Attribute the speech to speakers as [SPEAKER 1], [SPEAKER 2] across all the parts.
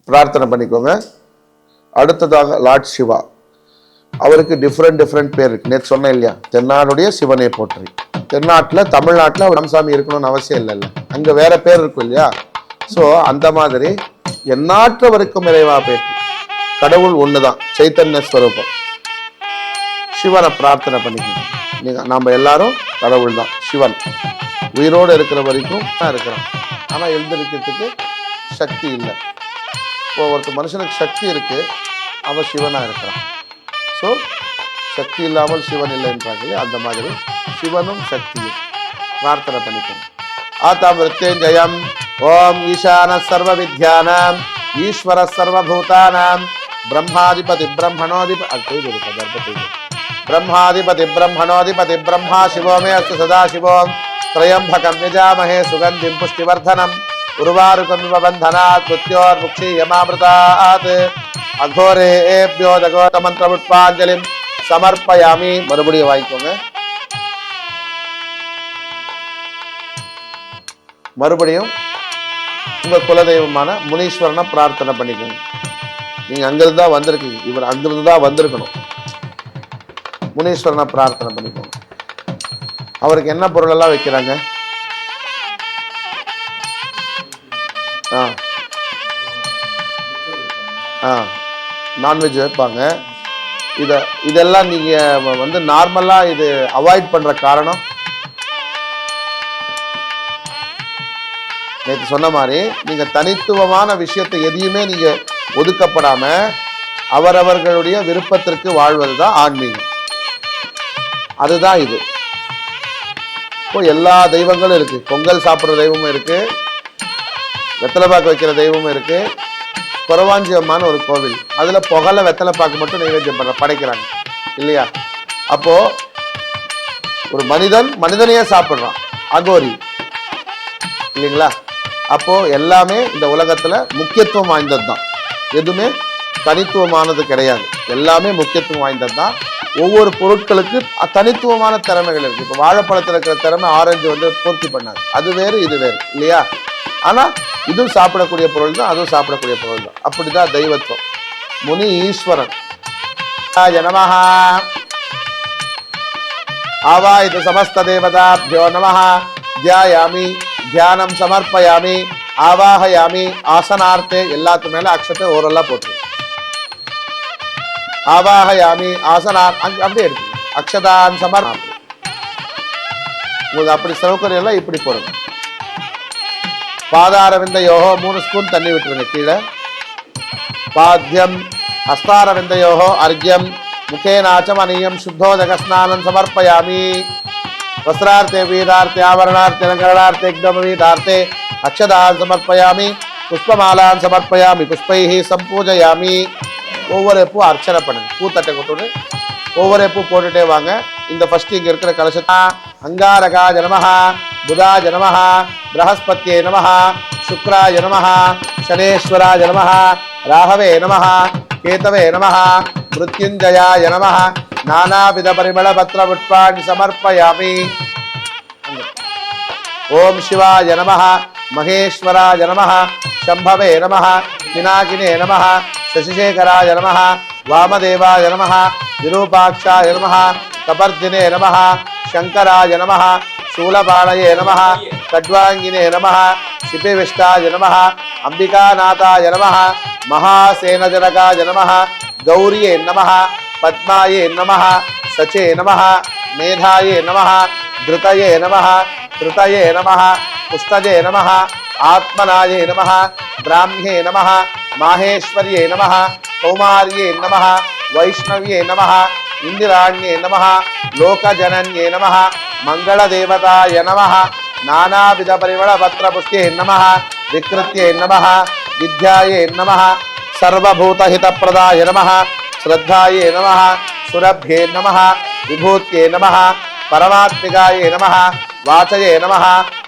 [SPEAKER 1] பிரார்த்தனை பண்ணிக்கோங்க. அடுத்ததாக லார்ட் சிவா, அவருக்கு டிஃப்ரெண்ட் பேர் இருக்கு. நேற்று சொன்னேன் இல்லையா, தென்னாடுடைய சிவனை போற்றி. தென்னாட்டில் தமிழ்நாட்டில் ராமசாமி இருக்கணும்னு அவசியம் இல்லைல்ல, அங்கே வேற பேர் இருக்கும் இல்லையா. ஸோ அந்த மாதிரி எந்நாட்டவருக்கும் இறைவா பேற்றி, கடவுள் ஒண்ணுதான், சைத்தன்ய ஸ்வரூபம். சிவனை பிரார்த்தனை பண்ணிக்கணும். நீங்க நம்ம எல்லாரும் கடவுள் தான். சிவன் உயிரோடு இருக்கிற வரைக்கும் தான் இருக்கிறான், ஆனா எழுந்திருக்கிறதுக்கு சக்தி இல்லை. இப்போ ஒருத்தர் மனுஷனுக்கு சக்தி இருக்கு, அவன் சிவனா இருக்கிறான். ஸோ சக்தி இல்லாமல் சிவன் இல்லைன்றாங்களே, அந்த மாதிரி சிவனும் சக்தியும் பிரார்த்தனை பண்ணிக்கணும். ஆதா மிருத்யுஞ்சயம் ஓம் ஈசான சர்வ வித்யானாம் ஈஸ்வர சர்வபூதானாம் பிரம்மாதிபதி பிரம்மாதிபதி பிரம்மணோதிபதி பிரம்மா சிவோமே அஸ்து சதா சிவோம் த்ரயம்பகம் யஜாமஹே சுகந்திம் புஷ்டிவர்தனம் உருவாருகமிவ பந்தனாத் மிருத்யோர்முக்ஷி யமாமிருதாத் அகோரேபியோ ஜகோத மந்திர புஷ்பாஞ்சலிம் சமர்ப்பயாமி. மறுபடியும் வாங்கிக்கோங்க. மறுபடியும் உங்க குலதெய்வமான முனீஸ்வரனை பிரார்த்தனை பண்ணிக்கோங்க. நீங்க அங்கிருந்து தான் வந்திருக்கீங்க, இவர் அங்கிருந்து தான் வந்திருக்கணும். முனீஸ்வரனை பிரார்த்தனை பண்ணிக்கோங்க. அவருக்கு என்ன பொருள் எல்லாம் வைக்கிறாங்க? நான்வெஜ் வைப்பாங்க. இதெல்லாம் நீங்க வந்து நார்மலா இது அவாய்ட் பண்ற காரணம், நேற்று சொன்ன மாதிரி நீங்க தனித்துவமான விஷயத்தை எதையுமே நீங்க ஒதுக்கப்படாம அவரவர்களுடைய விருப்பத்திற்கு வாழ்வதுதான் ஆன்மீகம். அதுதான் இது. இப்போ எல்லா தெய்வங்களும் இருக்கு. பொங்கல் சாப்பிட்ற தெய்வமும் இருக்கு, வெத்தலைப்பாக்கு வைக்கிற தெய்வமும் இருக்கு. குறவாஞ்சி அம்மான்னு ஒரு கோவில், அதுல புகழ வெத்தலைப்பாக்கு மட்டும் நைவேத்தியம் படைக்கிறாங்க இல்லையா. அப்போ ஒரு மனிதனையே சாப்பிடுறான், அகோரி இல்லைங்களா. அப்போ எல்லாமே இந்த உலகத்துல முக்கியத்துவம் வாய்ந்தது தான், எதுவுமே தனித்துவமானது கிடையாது. எல்லாமே முக்கியத்துவம் வாய்ந்தது தான். ஒவ்வொரு பொருட்களுக்கு தனித்துவமான திறமைகள் இருக்கு. இப்போ வாழைப்பழத்தில் இருக்கிற திறமை ஆரஞ்சு வந்து பூர்த்தி பண்ணாது, அது வேறு இது வேறு இல்லையா. ஆனா இதுவும் சாப்பிடக்கூடிய பொருள் தான், அதுவும் சாப்பிடக்கூடிய பொருள் தான். அப்படிதான் தெய்வத்துவம். முனி ஈஸ்வரன் நமஹ ஆவாயிது சமஸ்த தேவதாப்யோ நமஹ தியாயாமி தியானம் சமர்ப்பயாமி ஆவாஹயாமி ஆசனார்த்தே. எல்லாத்து மேல அக்ஷத்தை ஓரெல்லாம் போட்டு ஆவாஹயாமி ஆசனார் அப்படியே இருக்கு. அக்ஷதான் சமர்ப்பணம் உங்களுக்கு அப்படி சௌகரியம் எல்லாம் இப்படி போடுங்க. பாதாரவிந்த யோகோ 3 ஸ்பூன் தண்ணி விட்டுருங்க கீழே. பாத்தியம் ஹஸ்தாரவிந்த யோகோ அர்க்யம் முகேனாச்சம் அனியம் சுத்தோதக ஸ்நானம் சமர்ப்பயாமி. वस्त्रार्थे वीरार्थे आवरणार्थे अलंकरणार्थे एकदमवीदार्थे अक्षदान समर्पयामि पुष्पमालान समर्पयामि पुष्पैः संपूजयामि ஒவ்வொரு பூ அர்ச்சனை பண்ணுங்க பூத்தட்டை கொண்டு ஒவ்வொரு பூ போட்டுட்டே வாங்க இந்த ஃபர்ஸ்ட் இங்க இருக்கிற கலசத்தா அங்காரகாய நமஹ புதாய நமஹ பிரஹஸ்பத்யே நமஹ சுக்ராய நமஹ சனேஸ்வராய நமஹ ராகவே நமஹ கேதவே நமஹ மிருத்யுஞ்சயாய நமஹ நானாவித பரிமள பத்ர புஷ்பாணி சமர்ப்பயாமி ஓம் சிவாய நமஹ மகேஸ்வராய நமஹ शंभवे नमः पिनाकिने नमः शशिशेखराय नमः वामदेवाय नमः विरूपाक्षाय नमः कपर्दिने नमः शंकराय नमः शूलपाणये नमः खड्वांगिने नमः शिपिविष्टाय नमः अंबिकानाथाय नमः महासेनजनकाय नमः गौर्ये नमः पद्माये नमः सचे नमः मेधाये नमः धृतये नमः धृतये नमः पुस्तजे नमः आत्मनाये नमः ब्राह्म्ये नमः माहेश्वर्ये नमः कौमार्ये नमः वैष्णव्ये नमः इंदिराण्ये नमः लोकजनन्ये नमः मंगलदेवताय नमः नानाविध परिमल पत्रपुष्पे नमः विकृत्ये नमः विद्याये नमः सर्वभूतहितप्रदाय नमः श्रद्धाये नमः सुरभ्ये नमः विभूत्ये नमः परमात्मिकाये नमः वाचये नमः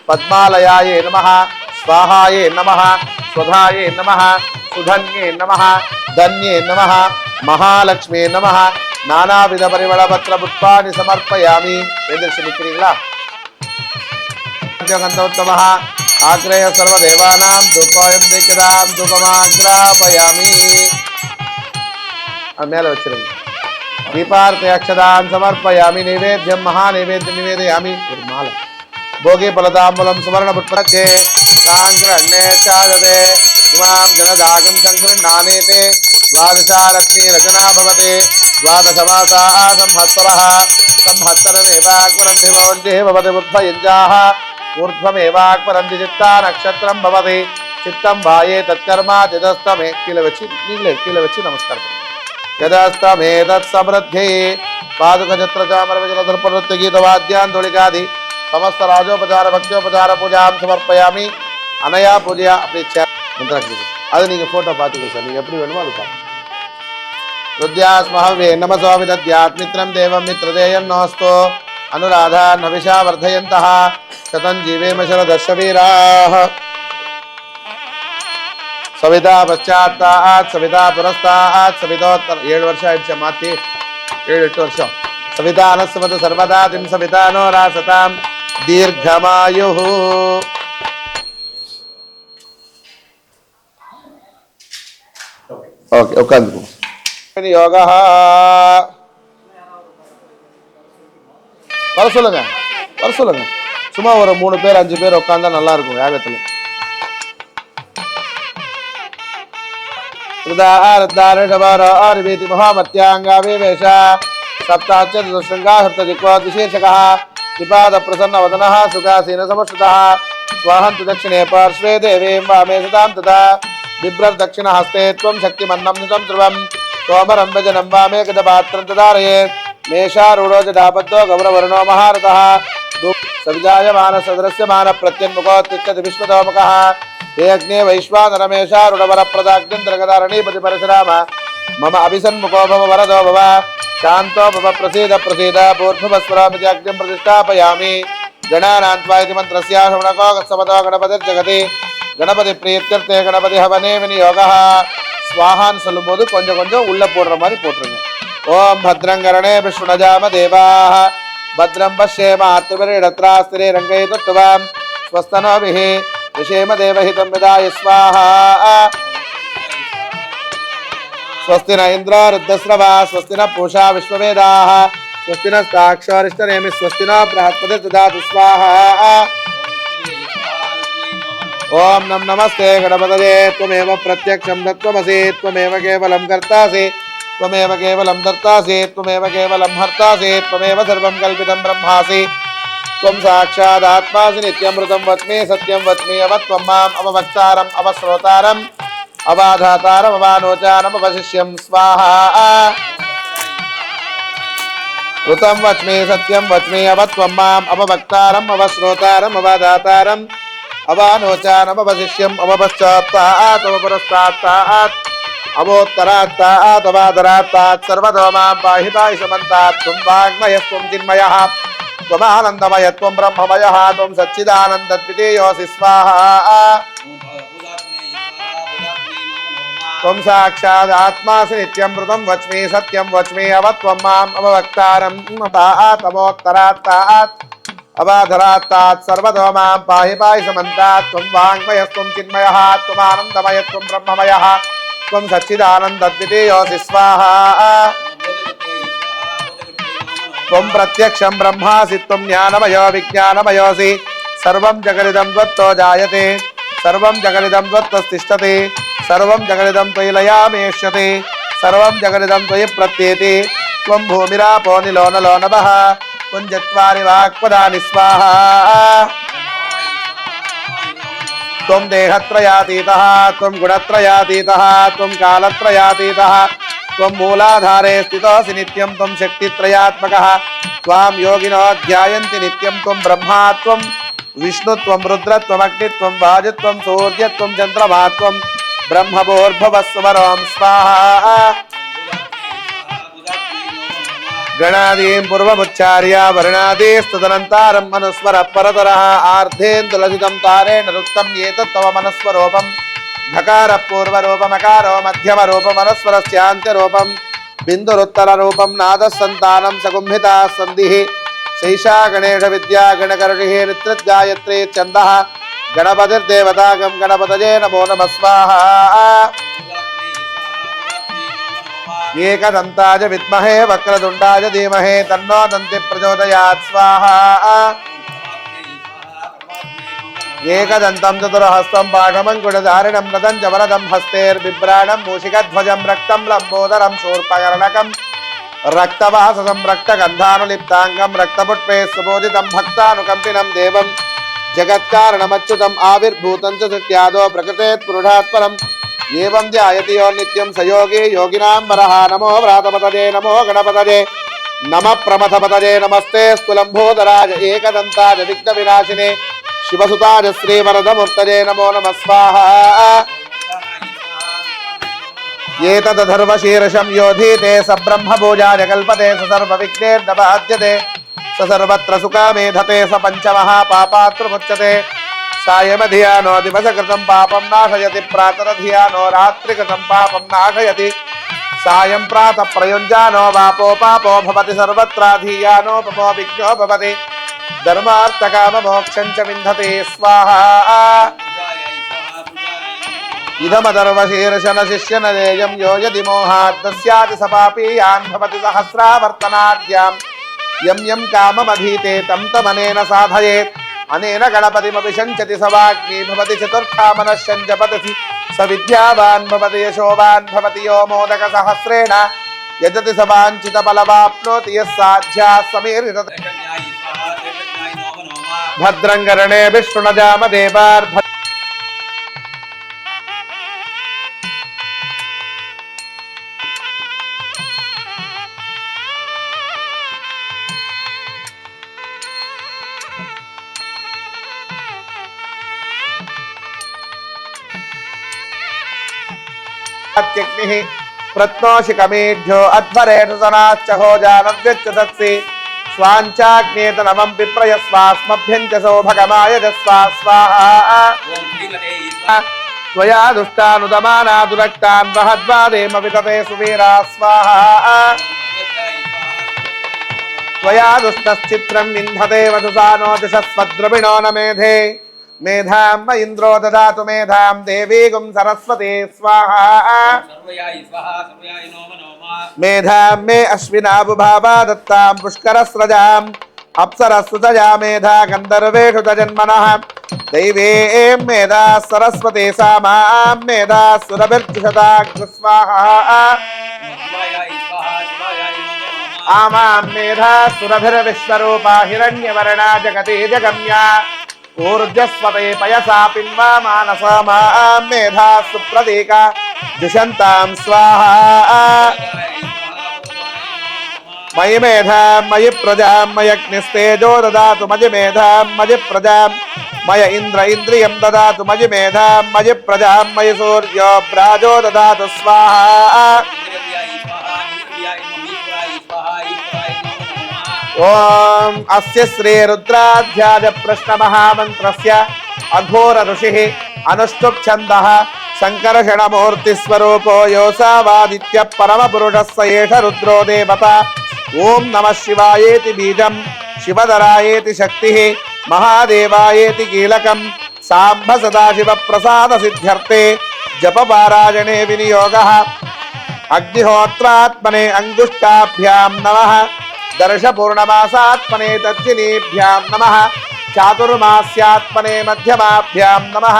[SPEAKER 1] पद्मालयाये नमः स्वाहाये नमः स्वधाये नमः सुधन्ये नमः धन्ये नमः महालक्ष्मी नमः नानाविध परिमल पत्र पुष्पाणि समर्पयामि निक्रीला गंधोत्तमः आग्रेय सर्वदेवानां धूपोऽयं दीक्षितां धूपमाग्रापयामि मेले वच्चिरुंग दीपार्थे अक्षदान् समर्पयामि नैवेद्यं महानैवेद्यं निवेदयामि माला भोगे फलताम्बूलं सुवर्णपुष्पमध्ये साङ्गृह्णे चादते इमां जनदागं सङ्गृह्णानेते द्वादशारत्नीरचना भवते द्वादशमासाः संवत्सरः संवत्सरमेवाक्वरन्ति भवन्ति भवति बुद्धयुञ्जाः ऊर्ध्वमेवाक्वरन्ति चित्ता नक्षत्रं भवति चित्तं भाये तत्कर्मा यदस्तमे कीले वच्ची नमस्कार यदस्तमे तत्समृद्धि पादुकछत्रचामरविजलदर्पणनृत्यगीतवाद्यान्दोलिकादि समस्त राजोपचार भक्त्योपचार पूजा समर्पयामि अनया पूजा अपनी அது நீங்க போட்டோ பார்த்துக்கோங்க சார் நீங்க எப்படி வேணுமோ அது பாருங்க रुद्यास्महवे नमस्वामि दद्यात्मित्रं देवं मित्रदेयं नोऽस्तु अनुराधा नविषा वर्धयन्तः शतं जीवेम शरदशवीराः सविता पश्चात्तात् सविता पुरस्तात् सवितोत्तर 7 ವರ್ಷ ಆಯ್ತು ಮಾತಿ 7-8 ವರ್ಷ सविता अनस्मत सर्वदा तिं सविता नो रासतां दीर्घमायुः ओके उकांदु யோகா வர சொல்லுங்க சும்மா ஒரு 3 பேர் 5 பேர் உட்கார்ந்தா நல்லா இருக்கும் யாகத்துல உதாரதாரடவர ஆர்வேதி மகாமத்யாங்காவேவேஷ सप्ताचतुर्शृङ्गाहृतजिह्वा विशेषकः विपाद प्रसन्नवदनः सुखासीन समश्रुतः स्वाहन्तु दक्षिणे पार्श्वे देवीं वामे सदां तथा बिभ्रद्दक्षिणहस्ते त्वं शक्तिमन्नं नितं ध्रुवं तोमरं व्यजनं वामे गजपात्रं तदारयेत् मेषारूढो जटाबद्धो गौरवर्णो महारथः सविजायमानसदृश्यमान प्रत्यन्मुखोत्तिष्ठति विश्वतोमुखः हे अग्ने वैश्वानरमेषारूढवरप्रदाग्निन्द्रगदारणीपति परशुराम मम अभिसन्मुखो भव वरदो भव शांतो भव प्रसीद प्रसीद पूर्भवस्वरामिति अग्निं प्रतिष्ठापयामि गणानां त्वा इति मन्त्रस्य श्रवणको गच्छवतो गणपतिर्जगति गणपति प्रीत्यर्थे गणपति हवने विनियोगः स्वाहाன்னு சொல்லும்போது கொஞ்சம் கொஞ்சம் உள்ள போடுற மாதிரி போட்டுருங்க ஓம் भद्रं करणे विष्णुनजाम देवाः भद्रं पश्येम आत्मभिरत्रस्थिरे रङ्गयितुत्वां स्वस्तनोभिः विषेम देवहितं विदाय स्वाहा स्वस्ति न इंद्र रुद्रस्रवा स्वस्ति न पूषा विश्ववेदाः स्वस्ति न साक्षारिष्टनेमि स्वस्ति न बृहस्पति ददातु स्वाहा ओम नम नमस्ते गणपतये त्वमेव प्रत्यक्षं तत्त्वमसि त्वमेव केवलं कर्तासि त्वमेव केवलं धर्तासि त्वमेव केवलं हर्तासि त्वमेव सर्वं कल्पितं ब्रह्मासि त्वं साक्षादात्मासि नित्यमृतं वच्मि सत्यं वच्मि अवत्वं माम् अववक्तारम् अवश्रोतारम् अवाधातारम् अवानोचानम् अवशिष्यं स्वाहा ऋतं वच्मि सत्यं वच्मि अवत्वं माम् अववक्तारम् अवश्रोतारम् अवदातारम् अवानोचानम् अवशिष्यम् अवपश्चात्तात् अवपुरस्तात् अवोत्तरात्तात् अवादरात्तात् सर्वतो मां पाहि पाहि समन्तात् त्वं वाङ्मयस्त्वं चिन्मयः त्वमानन्दमयत्वं ब्रह्ममयः त्वं सच्चिदानन्दद्वितीयोऽसि स्वाहा त्वं साक्षादात्मासि नित्यं ऋतं वच्मि सत्यं वच्मि अवत्वं माम् अववक्तारम् अवोत्तरात्तात् अवाधरात्तात् सर्वतो मां पाहि पाहि समन्तात् त्वं वाङ्मयस्त्वं चिन्मयः त्वमानन्दमयत्वं ब्रह्ममयः त्वं सच्चिदानन्दद्वितीयोऽसि स्वाहा त्वं प्रत्यक्षं ब्रह्मासि त्वं ज्ञानमयो विज्ञानमयोऽसि सर्वं जगदिदं त्वत्तो जायते सर्वं जगदिदं त्वत्तस्तिष्ठति सर्वं जगदिदं त्वयि लयामेष्यते सर्वं जगदिदं त्वयि प्रत्येति त्वं भूमिरापो निलो नलो नभः त्वं चत्वारि वाक्पदानि स्वाहा त्वं देहत्रयातीतः त्वं गुणत्रयातीतः त्वं कालत्रयातीतः त्वं मूलाधारे स्थितोऽसि नित्यं त्वं शक्तित्रयात्मकः त्वां योगिनो ध्यायन्ति नित्यं त्वं ब्रह्मा त्वं विष्णुत्वं रुद्रत्वमग्नित्वं वायुत्वं सूर्यत्वं चन्द्रमात्वं ब्रह्मभूर्भुवस्वरों स्वाहा गणादीं पूर्वमुच्चार्य वर्णादीस्तदनन्तारं मनुस्वरः परतरः आर्धेन्दुलसितं तारेण रुक्तं एतत् तव मनस्वरूपं धकारः पूर्वरूपमकारो मध्यमरूपमनस्वरस्यान्त्यरूपं बिन्दुरुत्तररूपं नादः सन्तानं सगुम्हिता सन्धिः शैषा गणेशविद्या गणकर्षिः नित्यगायत्री छन्दः गणपतिर्देवतागं गणपतये नमो नमः स्वाहा एकदन्ताय विद्महे वक्रतुण्डाय धीमहि तन्नो दन्तिः प्रचोदयात् स्वाहा एकदन्तं चतुर्हस्तं पाशमङ्कुशधारिणं रथं च वरदं हस्तेर्बिभ्राणं मूषिकध्वजं रक्तं लम्बोदरं शूर्पकर्णकं रक्तवाससं रक्तगन्धानुलिप्ताङ्गं रक्तपुष्पे सुपूजितं भक्तानुकम्पिनं देवं जगत्कारणमच्युतम् आविर्भूतं च सृष्ट्यादो प्रकृतेत् पुरुषात् परम् एवं ध्यायति यो नित्यं स योगी योगिनां वरः नमो व्रातपतये नमो गणपतये नमः प्रमथपतये नमस्ते स्तुलम्भोदराय एकदन्ताय विघ्नविनाशिने शिवसुताय श्रीवरदमूर्तये नमो नमः स्वाहा एतदधर्वशीर्षं योधीते स ब्रह्मभूजाय कल्पते स सर्वविघ्नैर्नबाध्यते स सर्वत्र सुखामेधते स पञ्चमहापापात्रुमुच्यते सायमधियानो दिवसकृतं पापं नाशयति प्रातरधियानो रात्रिकृतं पापं नाशयति सायं प्रातः प्रयुञ्जानो वापो पापो भवति सर्वत्राधियानोपमो विघ्नो भवति धर्मार्थकाममोक्षं च विन्दते स्वाहा इदमधर्वशीर्षन शिष्यनदेयं यो यदि मोहात् दस्याति स पापीयान् भवति सहस्रावर्तनाद्यां यं यं काममधीते तं तमनेन साधयेत् अनेन गणपतिमपि शञ्चति स वाग्मी भवति चतुर्थामनश्यं जपति स विद्यावान् भवति यशोवान् भवति यो मोदकसहस्रेण यजति स वाञ्छितफलमाप्नोति यः साध्याः समीरित भद्रं कर्णेभिः शृणुयाम देवान् अत्यग्निः प्रत्नोषिकमेढ्यो अध्वरेषु सनाश्च होजानव्यच्युतत्सि स्वाञ्चाग्नेतनमं विप्रयस्वास्मभ्यं च सौभगमायजस्वा स्वाहा त्वया दुष्टानुदमाना दुरक्तान् बृहद्वादेम वितते सुवीरा स्वाहा त्वया दुष्टश्चित्रं विन्धते वधुसानो दिशस्वद्रविणो न मेधे मेधां म इन्द्रो ददातु मेधां देवी गुं सरस्वती स्वाहा मेधां मे अश्विनाबुभावा दत्तां पुष्करस्रजाम् अप्सरस्सुतजा मेधा गन्धर्वेषु तजन्मनः दैवीं मेधा सरस्वती सा मां मेधा सुरभिर्जुषताग् स्वाहा आमां मेधा सुरभिर्विश्वरूपा हिरण्यवर्णा जगति जगम्या ऊर्जस्वते पयसा पिन्वा मानसा मां मेधा सुप्रतीका दुषन्तां स्वाहा मयि मेधां मयि प्रजां मयग्निस्तेजो ददातु मयि मेधां मयि प्रजां मय इन्द्र इन्द्रियं ददातु मयि मेधां मयि प्रजां मयि सूर्यो प्राजो ददातु स्वाहा। ओम अस्य श्री रुद्राध्याय प्रश्न महामंत्रस्य अघोर ऋषिः अनुष्टुप् छन्दः संकर्षण मूर्ति स्वरूपो योऽसावादित्य परम पुरुषस्य एष रुद्रो देवता। ओम नमः शिवायेति बीजं शिवधरायेति शक्तिः महादेवायेति कीलकं सांब सदाशिव प्रसाद सिद्ध्यर्थे जपपारायणे विनियोगः। अग्निहोत्रात्मने अंगुष्ठाभ्यां नमः दर्श पूर्णमासात्मने तर्जिनीभ्यां नमः चातुर्मास्यात्मने मध्यमाभ्यां नमः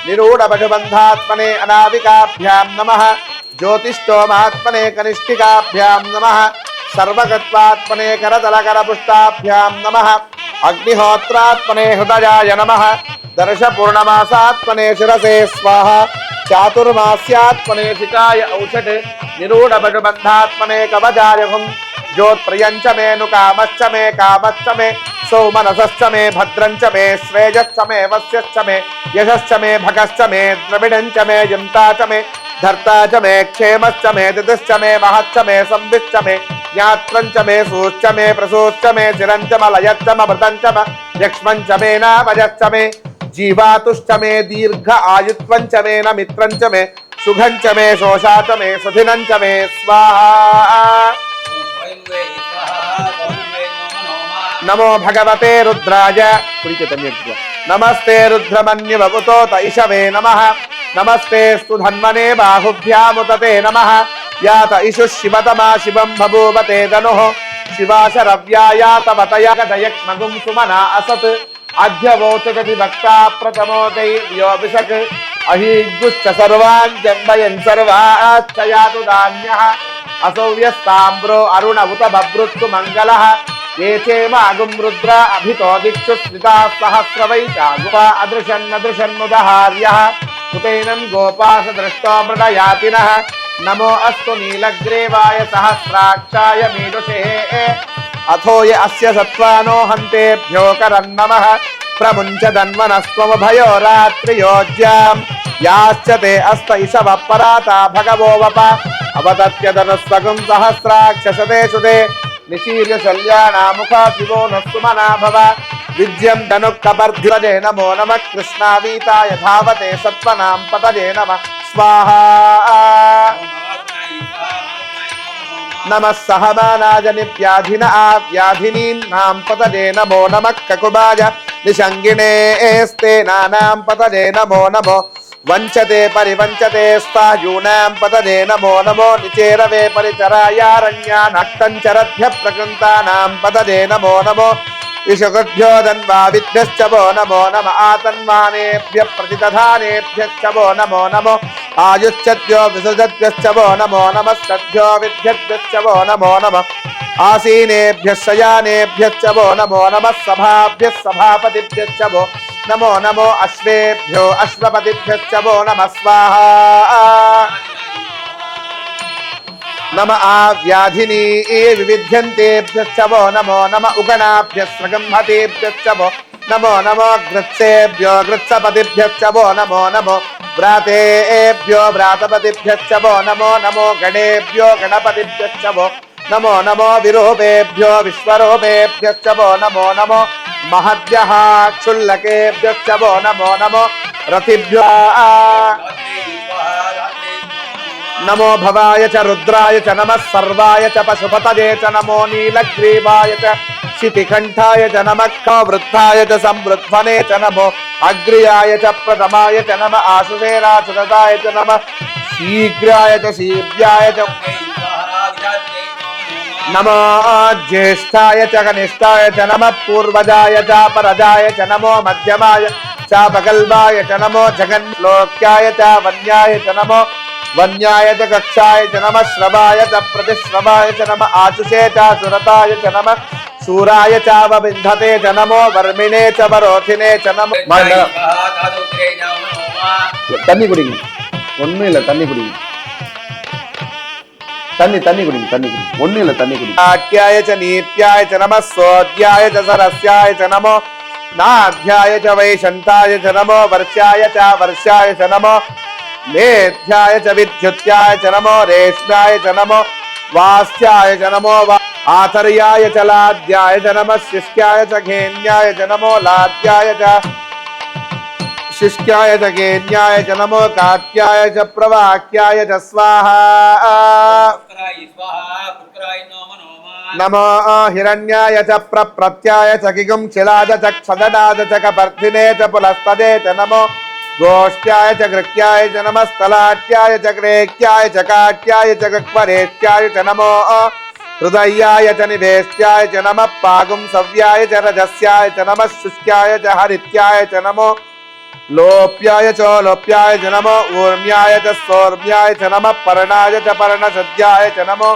[SPEAKER 1] निरूढपशुबन्धात्मने अनाविकाभ्यां नमः ज्योतिष्टोमात्मने कनिष्ठिकाभ्यां नमः सर्वगत्वात्मने करतलकरपुष्टाभ्यां नमः अग्निहोत्रात्मने हृदयाय नमः दर्श पूर्णमासात्मने शिरसे स्वाहा चातुर्मास्यात्मने शिखाय औषध निरूढपशुबन्धात्मने कवचाय हुं ज्योत्प्रियंच मे नुकामश्च मे कामश्च मे सौमनसश्च मे भद्रंच मे श्रेयश्च मे वस्यश्च मे यशश्च मे भगश्च मे द्रविडञ्च मे यन्ता च मे धर्ता च मे क्षेमश्च मे दितिश्च मे महच्च मे संविश्च मे ज्ञात्रञ्च मे सूश्च मे प्रसूश्च मे चिरञ्च मलयश्च मृतञ्च मे यक्ष्मञ्च मे नामयश्च मे जीवातुश्च मे दीर्घ आयुत्वञ्च मे न मित्रञ्च मे सुघञ्च मे शोषा च मे सुधिनञ्च मे स्वाहा। नमो भगवते रुद्राय नमस्ते रुद्रमन्युवपुतो तैषवे नमः नमस्ते स्तुधन्वने बाहुभ्यामुतते नमः यात इषु शिवतमा शिवं बभूवते धनुः शिवाशरव्यायातवतयगदयक्ष्मगुं सुमना असत् अध्यवोचगति भक्ता प्रथमो दैव्योऽभिषक् अहीगुश्च सर्वान् जन्मयन् सर्वाश्च यातु धान्यः असौ यस्ताम्रो अरुण उत बभृत्सु मङ्गलः ये चेमागुं रुद्र अभितो दिक्षु स्मिताः सहस्रवैशागुपा अदृशन्नदृशन्मुदहार्यः कुतैनं गोपास दृष्टो मृडयातिनः नमो अस्तु नीलग्रीवाय सहस्राक्षाय मीदुषे अथो य अस्य सत्त्वानो हन्तेभ्यो करन्नमः प्रमुञ्च धन्वनस्त्वमुभयो रात्रियोज्यां याश्च ते अस्त इषवः पराता भगवो वप अवतत्यधनुस्वगुं सहस्राक्षशते सुते निशीर्य शल्यानामुखा शिवो न सुमना भव विद्यं धनुक्कपर्धिपदे नमो नमः कृष्णावीताय धावते सत्त्वनां पतये नमः स्वाहा। नमः सहमानाय निव्याधिना व्याधिनीनां पतये नमो नमः ककुबाय निषङ्गिणे स्तेनानां पतये नमो नमो वंचते परिवंचते स्तायूनां पतये नमो नमो निचेरवे परिचरायारण्यानक्तञ्चरभ्य प्रकृन्तानां पतये नमो नमो विशुकृभ्यो धन्वाविभ्यश्च वो नमो नम आतन्वानेभ्य प्रतिदधानेभ्यश्च वो नमो नमो आयुश्चभ्यो विसृजद्भ्यश्च वो नमो नमस्तभ्यो विद्यद्भ्यश्च वो नमो नमः आसीनेभ्यः शयानेभ्यश्च वो नमो नमः सभाभ्यः सभापतिभ्यश्च वो नमो नमो अश्वेभ्यो अश्वपतिभ्यश्च वो नमः स्वाहा। नम आव्याधिनी विविध्यन्तेभ्यश्च वो नमो नम उगणाभ्यस्त्रगम्हतेभ्यश्च वो नमो नमो गृत्सेभ्यो गृत्सपतिभ्यश्च वो नमो नमो व्रातेभ्यो व्रातपतिभ्यश्च वो नमो नमो गणेभ्यो गणपतिभ्यश्च वो नमो नमो विरूपेभ्यो विश्वरूपेभ्यश्च वो नमो नमो महद्भ्यः क्षुल्लकेभ्यश्च वो नमो नमो रथिभ्यो नमो भवाय च रुद्राय च नमः सर्वाय च पशुपतये च नमो नीलग्रीवाय च शितिकण्ठाय च नमः वृद्धाय च संवृद्ध्वने च नमो अग्र्याय च प्रथमाय च नमः आशुषेराचुरताय च नमः शीघ्राय च शीव्याय च नमो ज्येष्ठाय च कनिष्ठाय च नमः पूर्वजाय च परजाय च नमो मध्यमाय च पगल्वाय च नमो जगन्लोक्याय च वन्याय च नमो वन्याय च कक्षाय च नमः श्रवाय च प्रतिश्रवाय च नमः आचुषे च सुरताय च नमः शूराय च वविन्धते च नमो वर्मिणे च वरोधिने च नमो तन्नी कुडिंग ஒண்ணும் இல்ல தண்ணி குடிங்க தண்ணி குடிங்க, தண்ணி குடிங்க, ஒண்ணு இல்ல, தண்ணி குடிங்க. ஆட்யாய ச நீத்யாய ச நம சோத்யாய ச சரஸ்யாய ச நமோ நாத்யாய ச வைஷந்தாய ச நமோ வர்ஷ்யாய ச நமோ மேத்யாய ச வித்யுத்யாய ச நமோ ரேஷ்மாய ச நமோ வாஸ்யாய ச நமோ ஆதர்யாய ச லாத்யாய ச நம சிஷ்யாய ச கேன்யாய ச நமோ லாத்யாய ச शिष्याय च गेन्याय च नमो कात्याय च प्रवाक्याय च स्वाहा नमो हिरण्याय च प्रत्याय च किगुं शिलाय च क्षदनाय च कपर्धिने च पुलस्तदे च नमो गोष्ट्याय च गृह्याय च नमस्तलाट्याय च ग्रेह्याय च काट्याय च गक्वरेष्ट्याय च नमो हृदयाय च निवेष्ट्याय च नमः पागुं सव्याय च रजस्याय च नमः शुष्क्याय च हरित्याय च नमो लोप्याय च लोप्याय च नमो ऊर्म्याय च सौर्म्याय च नमः पर्णाय च पर्णसद्याय च नमो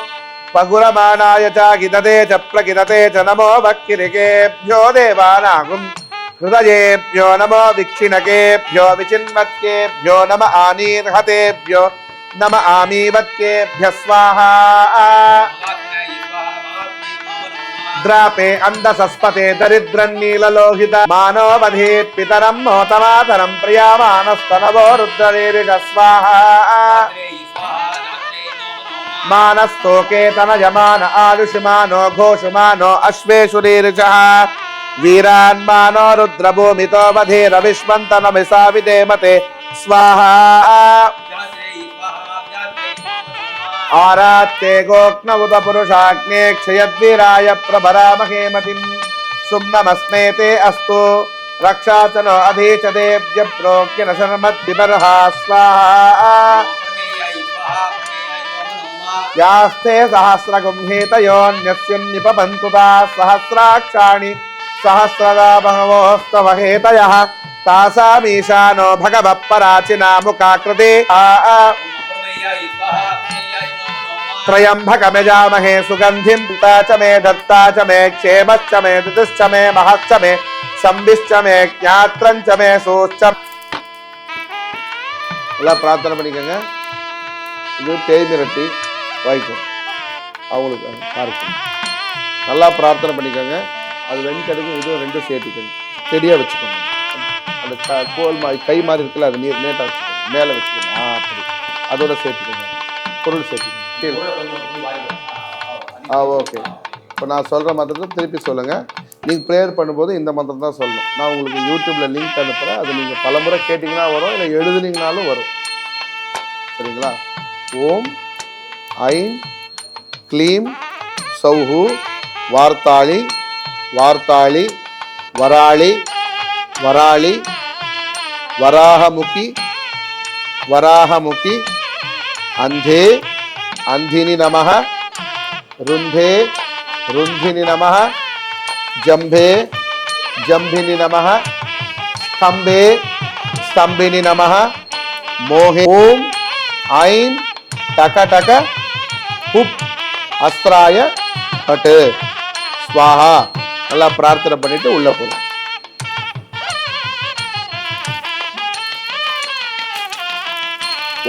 [SPEAKER 1] पगुरमाणाय च गिदते च प्रगिदते च नमो वक्किरिकेभ्यो देवानागुं हृदयेभ्यो नमो विक्षिणकेभ्यो विचिन्वत्केभ्यो नम आनीर्हतेभ्यो नम आमीवत्केभ्यः स्वाहा द्रापे अंधसस्पते दरिद्रन्नीललोहित मानवधेत् पितरं मोतमातरं प्रियामानस्तनवो रुद्ररीरिष स्वाहा मानस्तोके तनयमान आयुष्मानो घोषमानो अश्वेषुरीरिषः वीरान्मानो रुद्रभूमितो वधेरविश्वन्तनमिसाविदेमते स्वाहा आरात्ते गोक्नवुत पुरुषाग्ने क्षयद्वीराय प्रभरामहेमतिं सुम्नमस्मेते अस्तु रक्षाचनो अधीचदेव्य प्रोक्य न शर्मद्विबर्हा स्वाहा यास्ते सहस्रगुंहेतयोन्यस्युन्निपबन्तु ताः सहस्राक्षाणि सहस्रदा बहवोस्तवहेतयः तासामीशानो भगवः पराचिना मुखाकृते त्रयंबकमजामहे सुगंधिं च मे दत्ता च मे क्षेमश्च मे धृतिश्च मे महश्च मे संविश्च मे ज्ञात्रञ्च मे सूश्च எல்லாம் பிரார்த்தனை பண்ணிக்கங்க. இது தேய்மிரட்டி வாய்க்கும் அவங்களுக்கு பார்க்கும். நல்லா பிரார்த்தனை பண்ணிக்கோங்க. அது வெண்கடுக்கும் இதுவும் ரெண்டும் சேர்த்துக்கோங்க. செடியாக வச்சுக்கோங்க. அந்த கோல் மாதிரி கை மாதிரி இருக்குல்ல, அது நீர் நேட்டாக வச்சுக்கோங்க, மேலே வச்சுக்கோங்க. அப்படி அதோட சேர்த்துக்கோங்க, பொருள் சேர்த்துக்கோங்க. ஓகே. இப்போ நான் சொல்கிற மந்திரத்தை திருப்பி சொல்லுங்கள். நீங்கள் ப்ரேயர் பண்ணும்போது இந்த மந்திரம் தான் சொல்லணும். நான் உங்களுக்கு யூடியூப்பில் லிங்க் அனுப்புகிறேன். அது நீங்கள் பல முறை கேட்டிங்கன்னா வரும், இல்லை எழுதுனீங்கனாலும் வரும். சரிங்களா? ஓம் ஐம் க்ளீம் சௌஹு வார்த்தாளி வார்த்தாளி வராளி வராளி வராகமுகி வராகமுகி அந்தே अंधिनी नमः रुंधे रुंधिनी नमः जंभे जंभिनी नमः स्तंभे स्तंभिनी नमः मोहे ओम ऐं टक टक हुप अस्त्राय हट स्वाहा நல்லா பிரார்த்தனை பண்ணிட்டு உள்ள போறோம்.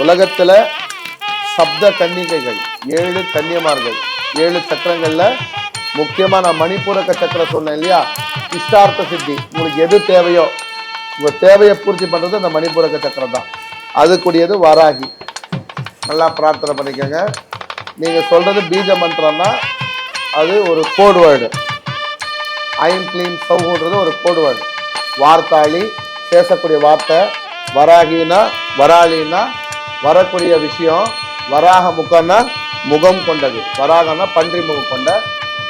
[SPEAKER 1] உலகத்துல சப்த கன்னிகைகள் 7 கன்னியமார்கள் 7 சக்கரங்கள்ல முக்கியமா நான் மணிப்பூரக சக்கரம் சொன்னேன் இல்லையா? இஷ்டார்த்த சித்தி, உங்களுக்கு எது தேவையோ உங்க தேவையை பூர்த்தி பண்றது அந்த மணிப்பூரக சக்கரம் தான். அது கூடியது வராகி. நல்லா பிரார்த்தனை பண்ணிக்கோங்க. நீங்க சொல்றது பீஜ மந்திரம்னா அது ஒரு கோட் வேர்டு. ஐம் க்ளீம் சௌஹுன்றது ஒரு கோட் வேர்டு. வார்த்தாளி பேசக்கூடிய வார்த்தை, வராகினா வராளினா வரக்கூடிய விஷயம், வராக முகம்னா முகம் கொண்டது, வராகனா பன்றி முகம் கொண்ட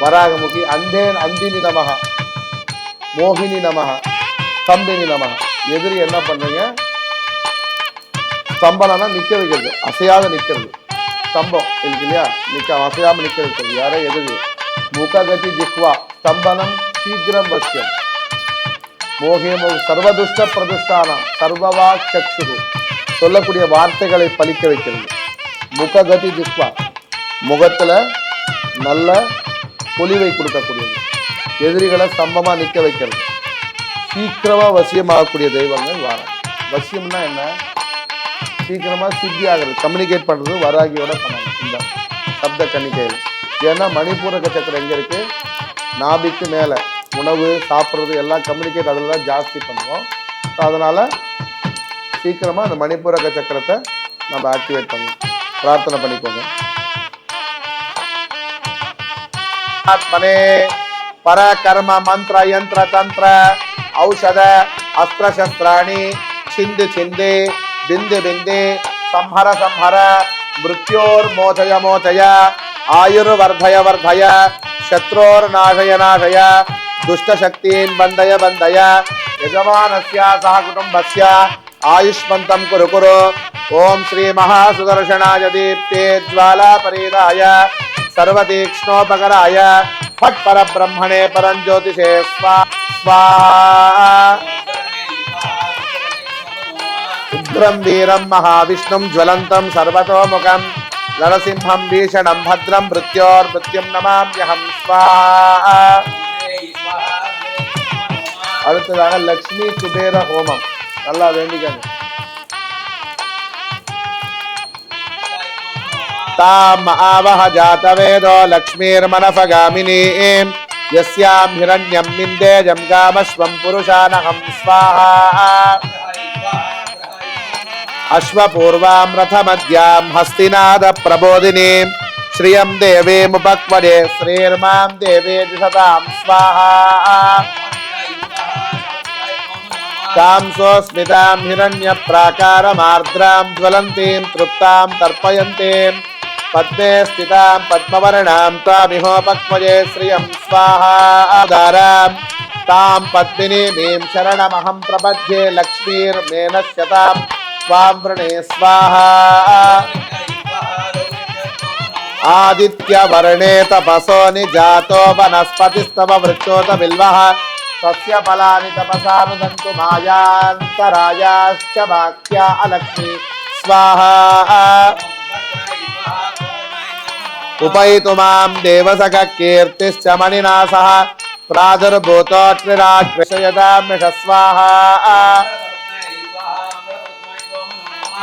[SPEAKER 1] வராகமுகி. அந்தேன் அந்தினி நமக மோகினி நமக ஸ்தம்பினி நமக. எதிரி என்ன பண்றீங்க? ஸ்தம்பனா நிக்க வைக்கிறது, அசையாத நிக்கிறது. ஸ்தம்பம் இருக்கு இல்லையா, அசையாம நிக்க வைக்கிறது. யாரே எதிரி. முககதி ஜிஹ்வா ஸ்தம்பனம் சீக்கிரம் வசியம் மோகே மோக சர்வதுஷ்ட பிரதுஷ்டானம் சர்வவாக் சக்ஷு, சொல்லக்கூடிய வார்த்தைகளை பலிக்க வைக்கிறது. முககதி ஜிஹ்வா முகத்துல நல்ல பொலிவை கொடுக்கக்கூடியது, எதிரிகளை ஸ்தம்பமா நிக்க வைக்கிறது. சீக்கிரமா வசியமாகக்கூடிய தெய்வங்கள் வாராகி. வசியம்னா என்ன? சீக்கிரமா சித்தி ஆகிறது, கம்யூனிகேட் பண்றது வராகியோட பண்ணாங்க. இந்த சப்த கன்னிகையில். ஏன்னா மணிப்பூரக சக்கரம் எங்கே இருக்குது? நாபிக்கு மேலே. உணவு சாப்பிட்றது எல்லாம் கம்யூனிகேட் அதில் தான் ஜாஸ்தி பண்ணுவோம். ஸோ அதனால் சீக்கிரமாக அந்த மணிப்பூரக சக்கரத்தை நம்ம ஆக்டிவேட் பண்ணுவோம். பிரார்த்தனை பண்ணிக்கோங்க. ஆத்மனே பர கர்ம மந்திர யந்திர தந்திர ஔஷத அஸ்திர சஸ்திராணி சிந்து சிந்து பிந்து பிந்து संहर संहर मृत्योर्मोचय मोचय आयुर्वर्धय वर्धय शत्रोर्नाशय नाशय दुष्टशक्तीन् बन्धय बन्धय यजमानस्य सह कुटुम्बस्य आयुष्मन्तं कुरु कुरु। ओम श्री महासुदर्शनाय दीप्ते ज्वालापरीदाय सर्वतीक्ष्णोपकराय फट् परब्रह्मणे परञ्ज्योतिषे स्वाहा। उग्रं वीरं महाविष्णुं ज्वलन्तं सर्वतोमुखं नरसिंहं भीषणं भद्रं मृत्योर्मृत्युं नमाम्यहं स्वाहा। அடுத்ததாக லக்ஷ்மி குபேர ஹோமம். நல்லா வேண்டிக்கங்க. ताम आवह जातवेदो लक्ष्मीर्मनफगामिनी यस्यां हिरण्यं मिन्देजं गामश्वं पुरुषानहं स्वाहा। अश्वपूर्वां रथमद्यां हस्तिनाद प्रबोधिनीं श्रियं देवीमुपक्वदे श्रीर्मां देवी दिशतां स्वाहा। कांसोस्मितां हिरण्यप्राकारमार्द्रां ज्वलन्तीं तृप्तां तर्पयन्तीं पद्मे स्थितां पद्मवर्णां त्वामिहोपक्वदे श्रियं स्वाहा। आधारां तां पद्मिनीं शरणमहं प्रपद्ये लक्ष्मीर्मेनश्यतां स्वां वृणे स्वाहा। आदित्यवर्णे तपसो निजातो वनस्पतिस्तव वृक्षोत बिल्वः तस्य फलानि तपसानुदन्तु मायान्तरायाश्च वाक्या अलक्ष्मी स्वाहा। उपैतु मां देवसखः कीर्तिश्च मणिना सह प्रादुर्भूतोऽत्रिराग्रशयदाम्यष स्वाहा।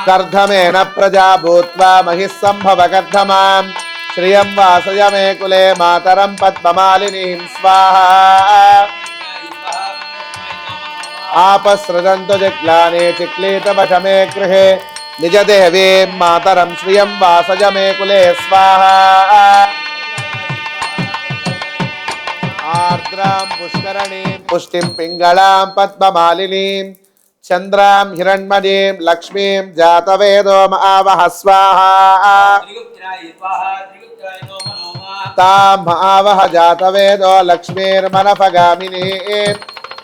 [SPEAKER 1] कर्धमेन प्रजा भूत्वा महिः सम्भव कर्धमां श्रियं वासय मे कुले मातरं पद्ममालिनीं स्वाहा। आपसृजन्तु जिक्लाने चिक्लीतवशमे गृहे निजदेवीं मातरं श्रियं वासय मे कुले स्वाहा। आर्द्रां पुष्करणीं पुष्टिं पिङ्गलां पद्ममालिनीं चन्द्रां हिरण्मयीं लक्ष्मीं जातवेदो आवह स्वाहा। तां आवह जातवेदो लक्ष्मीर्मनफगामिनीं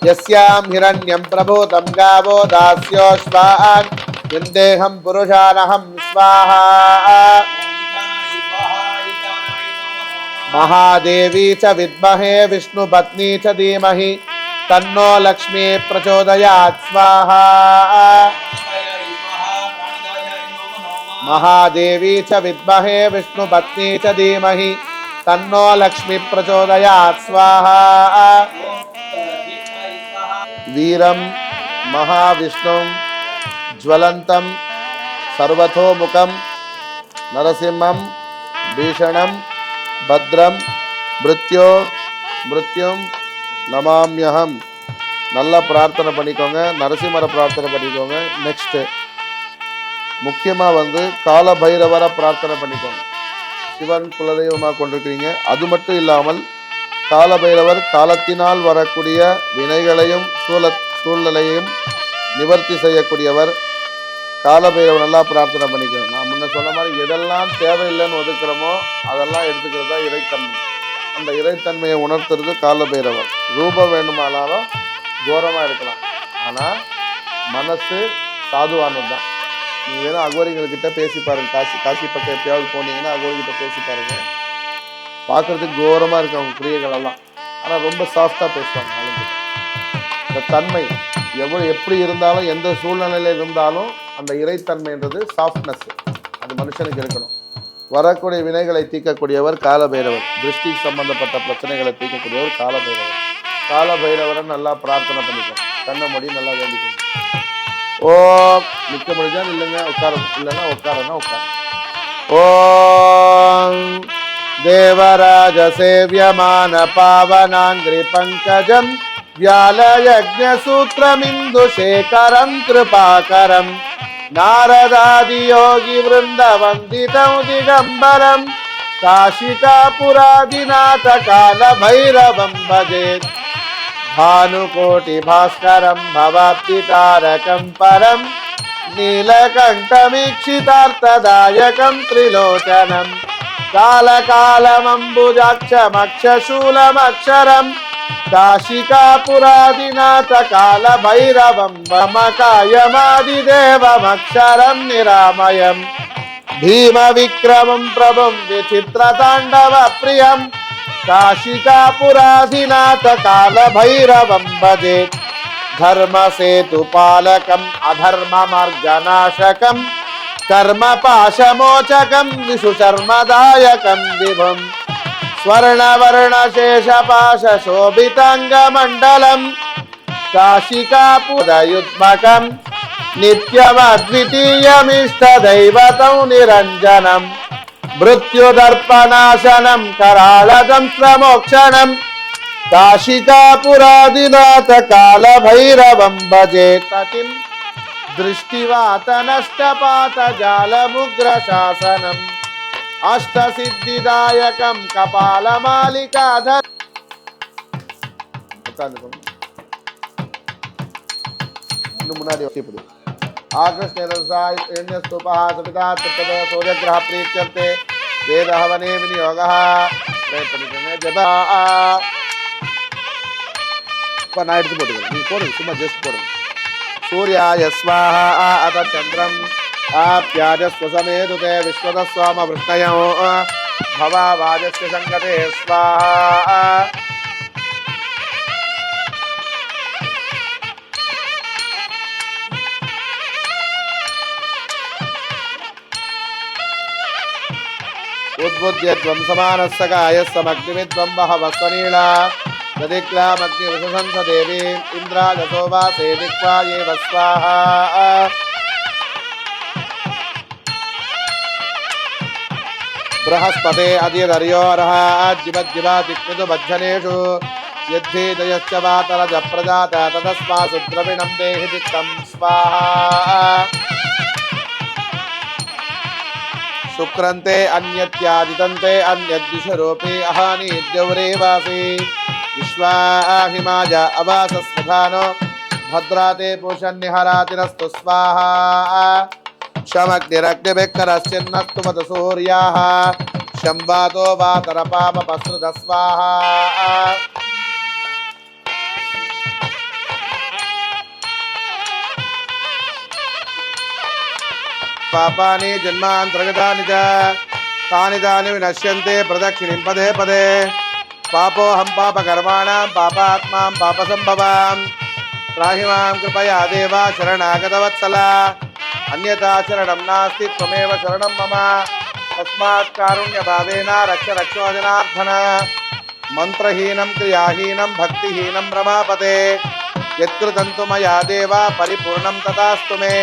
[SPEAKER 1] यस्यां हिरण्यं प्रभूतं गावो दास्योश्वान् यन्देहं पुरुषानहं स्वाहा। महादेवी च विद्महे विष्णुपत्नी च धीमहि तन्नो लक्ष्मी प्रचोदयात् स्वाहा। महादेवी च विद्महे विष्णुपत्नी च धीमहि तन्नो लक्ष्मी प्रचोदयात् स्वाहा। वीरं महाविष्णुं ज्वलन्तं सर्वतोमुखं नरसिंहं भीषणं भद्रं मृत्युं நமாம்யஹம். நல்லா பிரார்த்தனை பண்ணிக்கோங்க. நரசிம்மரை பிரார்த்தனை பண்ணிக்கோங்க. நெக்ஸ்ட்டு முக்கியமாக கால பைரவரை பிரார்த்தனை பண்ணிக்கோங்க. சிவன் குலதெய்வமாக கொண்டிருக்கிறீங்க. அது மட்டும் இல்லாமல் கால பைரவர் காலத்தினால் வரக்கூடிய வினைகளையும் சூழ்நிலையும் நிவர்த்தி செய்யக்கூடியவர். கால பைரவர் நல்லா பிரார்த்தனை பண்ணிக்கணும். நான் முன்ன சொன்ன மாதிரி எதெல்லாம் தேவையில்லைன்னு ஒதுக்குறோமோ அதெல்லாம் எடுத்துக்கிறது தான் இறைத்தன்மை. அந்த இறைத்தன்மையை உணர்த்துறது கால பைரவர். ரூபம் வேணுமானாலும் கோரமாக இருக்கலாம், ஆனால் மனசு சாதுவானது தான். நீங்கள் வேணும் அகோரிகள்கிட்ட பேசி பாருங்க. காசி பக்கம் எப்பயாவது போனீங்கன்னா அகோரிகிட்ட பேசி பாருங்க. பார்க்குறதுக்கு கோரமாக இருக்கு அவங்க கிரியைகளெல்லாம், ஆனால் ரொம்ப சாஃப்டாக பேசுவாங்க ஆளுங்கிட்ட. இந்த தன்மை எப்படி இருந்தாலும் எந்த சூழ்நிலையில் இருந்தாலும் அந்த இறைத்தன்மைன்றது சாஃப்ட்னஸ் அது மனுஷனுக்கு இருக்கணும். வரக்கூடிய வினைகளை தீர்க்கக்கூடியவர் காலபைரவர். திருஷ்டி சம்பந்தப்பட்ட பிரச்சனைகளை தீர்க்கக்கூடியவர் காலபைரவர். காலபைரவரை நல்லா பிரார்த்தனை பண்ணிக்கணும். கண்ண மொழி நல்லா வேண்டிக்கணும். ஓம் நிற்க முடிஞ்சா இல்லைங்க, உட்கார இல்லைன்னா உட்காரன்னா உட்கார. ஓம் देवराज सेव्यमान पावनांग्रि पंकजं व्यालयज्ञसूत्रमिन्दुशेखरं कृपाकरं नारदादि योगी वृन्दवन्दितं दिगम्बरं काशिकापुरादिनाथ कालभैरवं भजेत् भानुकोटि भास्करं भवाब्धितारकं परं नीलकण्ठमीक्षितार्थदायकं त्रिलोचनं कालकालमम्बुजाक्षमक्षशूलमक्षरं काशिकापुरादिनाथ कालभैरवं ममकायमादिदेवमक्षरं निरामयं भीमविक्रमं प्रभुं विचित्रताण्डवप्रियं काशिकापुरादिनाथ कालभैरवं भजे धर्मसेतुपालकम् अधर्ममार्गनाशकं कर्मपाशमोचकं विशुचर्मदायकं विभुं स्वर्णवर्णशेषपाशशोभिताङ्गमण्डलं काशिकापुरयुग्मकं नित्यमद्वितीयमिष्टदैवतं निरञ्जनं मृत्युदर्पनाशनं कराळदंश्रमोक्षणं काशिकापुरादिनाथ कालभैरवं भजे ततिं दृष्टिवातनष्टपातजालमुग्रशासनम् अष्टसिद्धिदायकं कपालमालिकाधर मुनादि आकृष्णरसाय एण्यस्तुपः सविता तत्तद सूर्यग्रह प्रीत्यर्थे वेदहवने विनियोगः प्रयत्निकमे जपा நான் எடுத்து போட்டுக்கிறேன் நீ போடுங்க சும்மா ஜஸ்ட் போடுங்க सूर्याय स्वाहा अथ चंद्रम आप्याजस्व समेदुते विश्वतस्वाम वृष्णयो भवावाजस्य संगते स्वाहा उद्बुद्ध्य त्वं समानस्य कायस्समग्निमित्वं बहवस्वनीला दधिक्लामग्निवसंस देवी इंद्राजसो वासे दिक्वा ये स्वाहा बृहस्पते अद्यदर्योरः जिवज्जिवातिक्मिदु बज्जनेषु यद्धेदयश्च वातरज प्रजात ततस्मासु द्रविणं देहि दिक्तं स्वाहा शुक्रन्ते अन्यत्यादितन्ते अन्यद्विषरूपे अहानि द्यौरेवासि विश्वाहिमाज अवासस्वधानो भद्राते पूषन्निहरातिरस्तु स्वाहा क्षमग्निरग्निभिक्करश्चिन्नस्तु मत सूर्याः शम्वातो वातरपामपसृत स्वाहा पापानि जन्मान्तर्गतानि च तानि तानि विनश्यन्ते प्रदक्षिणीं पदे पदे पापोऽहं पापकर्माणां पापात्मां पापसम्भवां त्राहि मां कृपया देव शरणागतवत्सला अन्यथा शरणं नास्ति त्वमेव शरणं मम तस्मात् कारुण्यभावेन रक्ष रक्षो जनार्दन मन्त्रहीनं क्रियाहीनं भक्तिहीनं रमापते यत्कृतं तु मया देव परिपूर्णं तथास्तु मे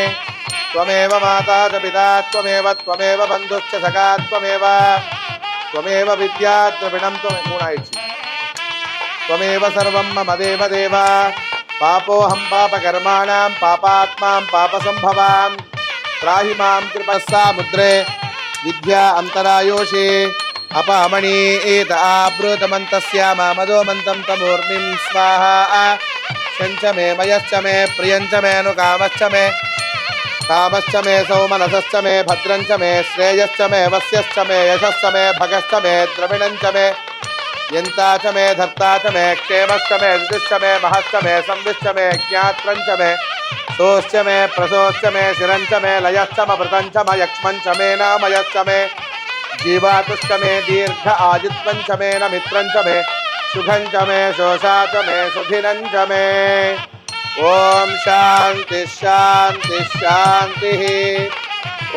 [SPEAKER 1] त्वमेव माता च पिता त्वमेव त्वमेव बन्धुश्च सखा त्वमेव विद्या द्रविणं त्वमेव सर्वं मम देव देव पापोऽहं पापकर्माणां पापात्मां पापसम्भवां त्राहि मां कृपस्सा मुद्रे विद्या अन्तरायोषे अपामणि एत आब्रूतमन्तस्य मामदोमन्तं तमूर्मिं स्वाहा शञ्च मे मयश्च मे प्रियञ्च मे अनुकामश्च मे कामश्च मे सौमनसश्च मे भद्रञ्च मे श्रेयश्च मे वस्यश्च मे यशश्च मे भगश्च मे द्रविणञ्च मे यन्ता च मे धर्ता च मे क्षेमश्च मे ऋतुश्च मे महश्च मे संविश्च मे ज्ञात्रञ्च मे सोश्च मे प्रसोश्च मे शिरञ्च मे लयश्च मभृतञ्च मयक्ष्मञ्च मे नामयश्च मे जीवातुश्च मे दीर्घ आयुत्वञ्च मे न मित्रञ्च मे सुखञ्च मे शोषा च मे सुधिरञ्च मे ओम शांति शांति शांति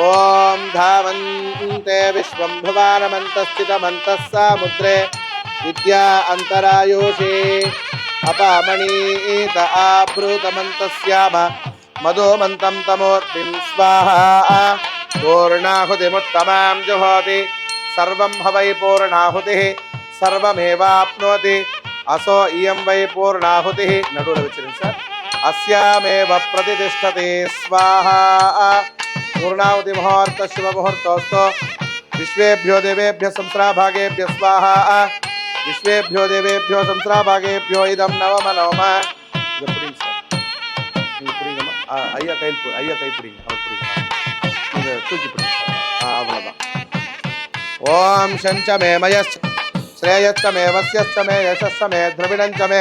[SPEAKER 1] ओम धावन्ते विश्वं भुवानमन्तस्थितमन्तः सामुद्रे विद्या अन्तरायोषे अपामणीत आभृतमन्तस्याम मधुमन्तं तमोर्तिं स्वाहा पूर्णाहुतिमुत्तमां जुहोति सर्वं हवै पूर्णाहुतिः सर्वमेवाप्नोति असो इयं वै पूर्णाहुतिः नडुल वच्चिरुंग सर अस्यामेव प्रतिष्ठते स्वाहा पूर्णाहुति मुहूर्त शुभ मुहूर्तोस्तु विश्वेभ्यो देवेभ्य संस्राभागेभ्य स्वाहा विश्वेभ्यो देवेभ्यो संस्राभागेभ्यो इदं नवम नवम ஐயா கை பிடிங்க அவர் பிடிங்க நீங்கள் தூக்கி பிடிங்க அவ்வளோதான் ஓம் சஞ்சமே மயஸ் श्रेयश्चमे वस्यश्चमे यशश्चमे द्रविणञ्चमे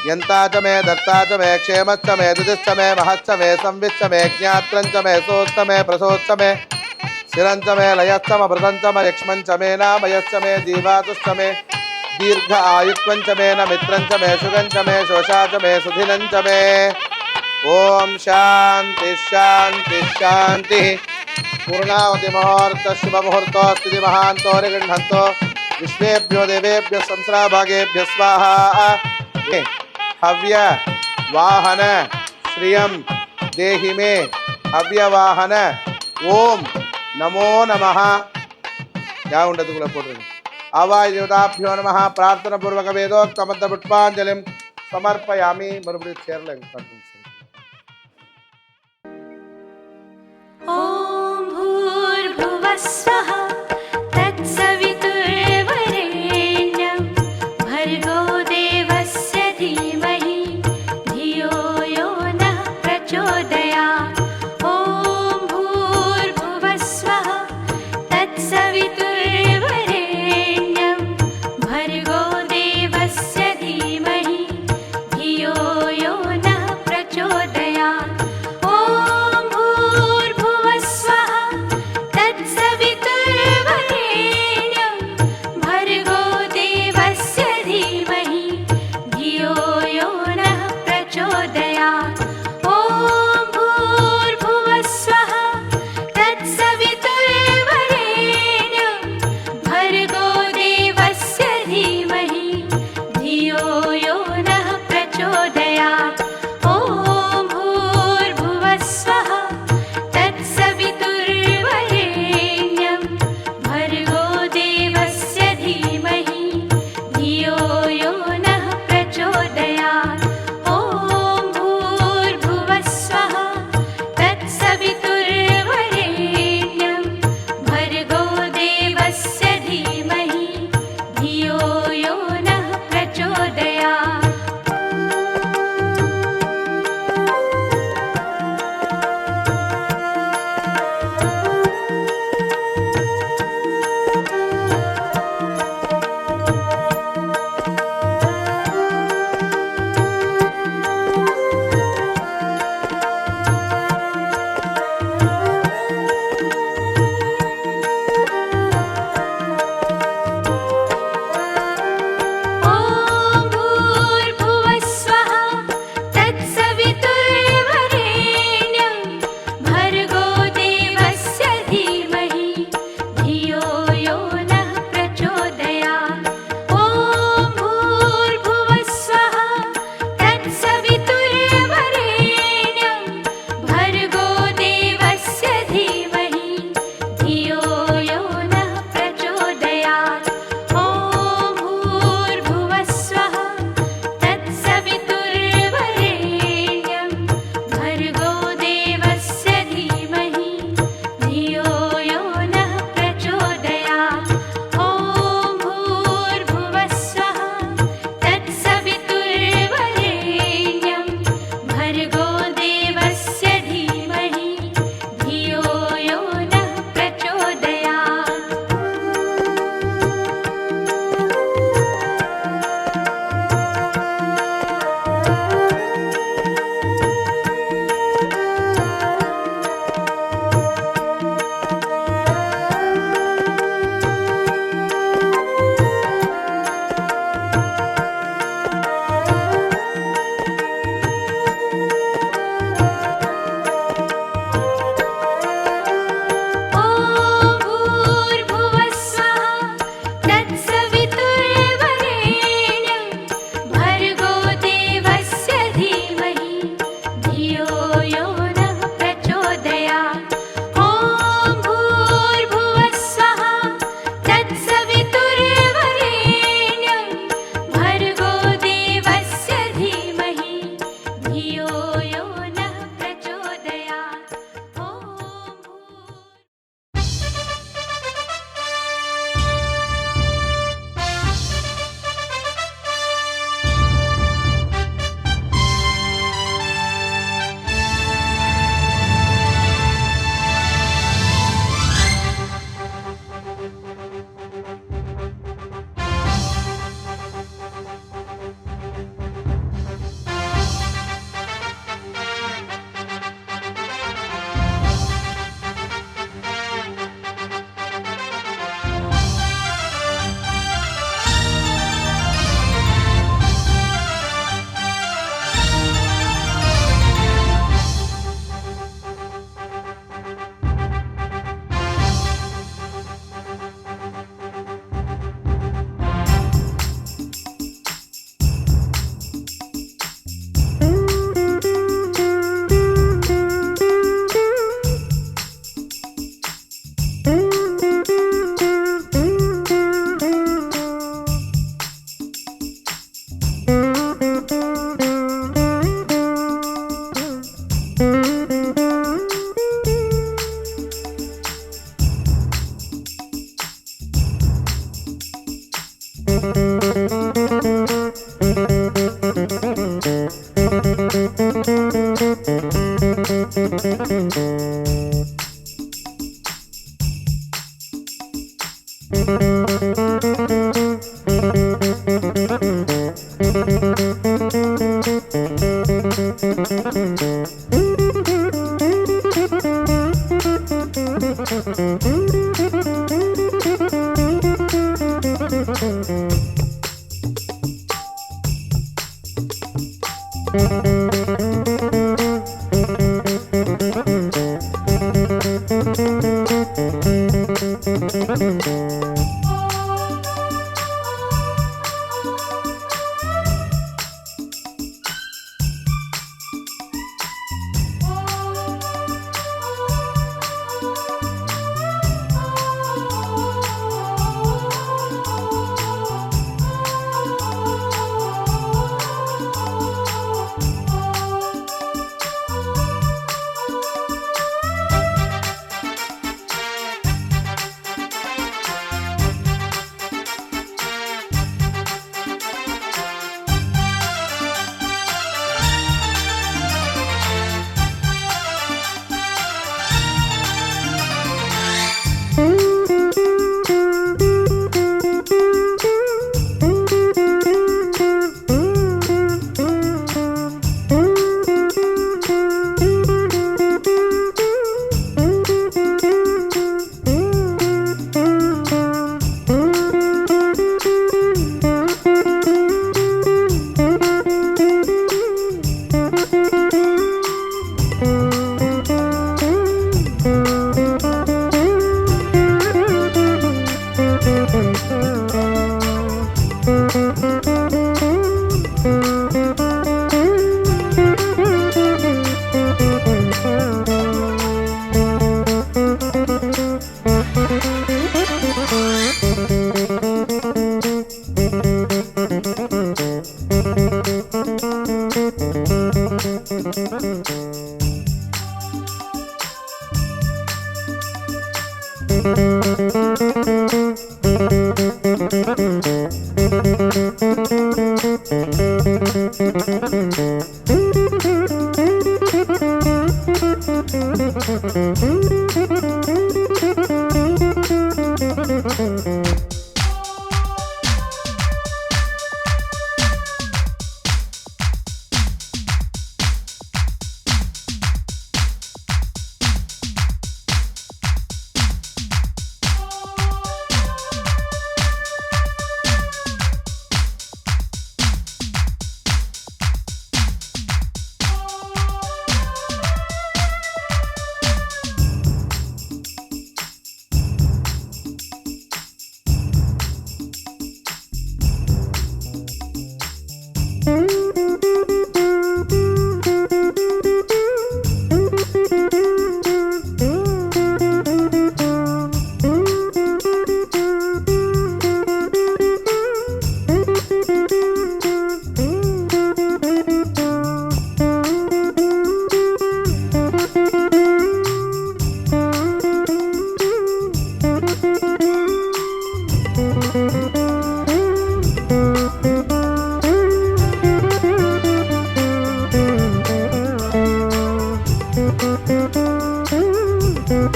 [SPEAKER 1] यन्ताचमे दत्ताचमे क्षेमश्चमे दुदिश्चमे महश्चमे संविश्चमे ज्ञात्रञ्चमे सोश्चमे प्रसोश्चमे शिरञ्चमे लयश्चमभृतञ्चमे यक्ष्मञ्चमे नामयश्चमे दीवातुश्चमे दीर्घ आयुत्वञ्चमे न मित्रञ्चमे शुगञ्चमे शोषाचमे सुधिनञ्चमे ओम शांति शांति शांति पूर्णावति मुहूर्त शुभ मुहूर्त स्थिति महांतो गृह्णन्तो विश्वेभ्यो देवेभ्यो संस्राभागेभ्य स्वाहा हव्य वाहन श्रियं देहि मे हव्य वाहन ओम नमो नमः क्या उंडदुकुला पोट्रुंग आवाज देवताभ्यो नमः प्रार्थना पूर्वक वेदोक्त मध्य पुष्पांजलिं समर्पयामि मरुपडी चेरले
[SPEAKER 2] ॐ भूर्भुवस्सुः तत्सवितुर्वरेण्यं भर्गो देवस्य धीमहि धियो यो नः प्रचोदयात् ॐ भूर्भुवस्सुः तत्सवितुर्वरेण्यं भर्गो देवस्य धीमहि धियो यो नः प्रचोदयात्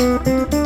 [SPEAKER 3] Thank you.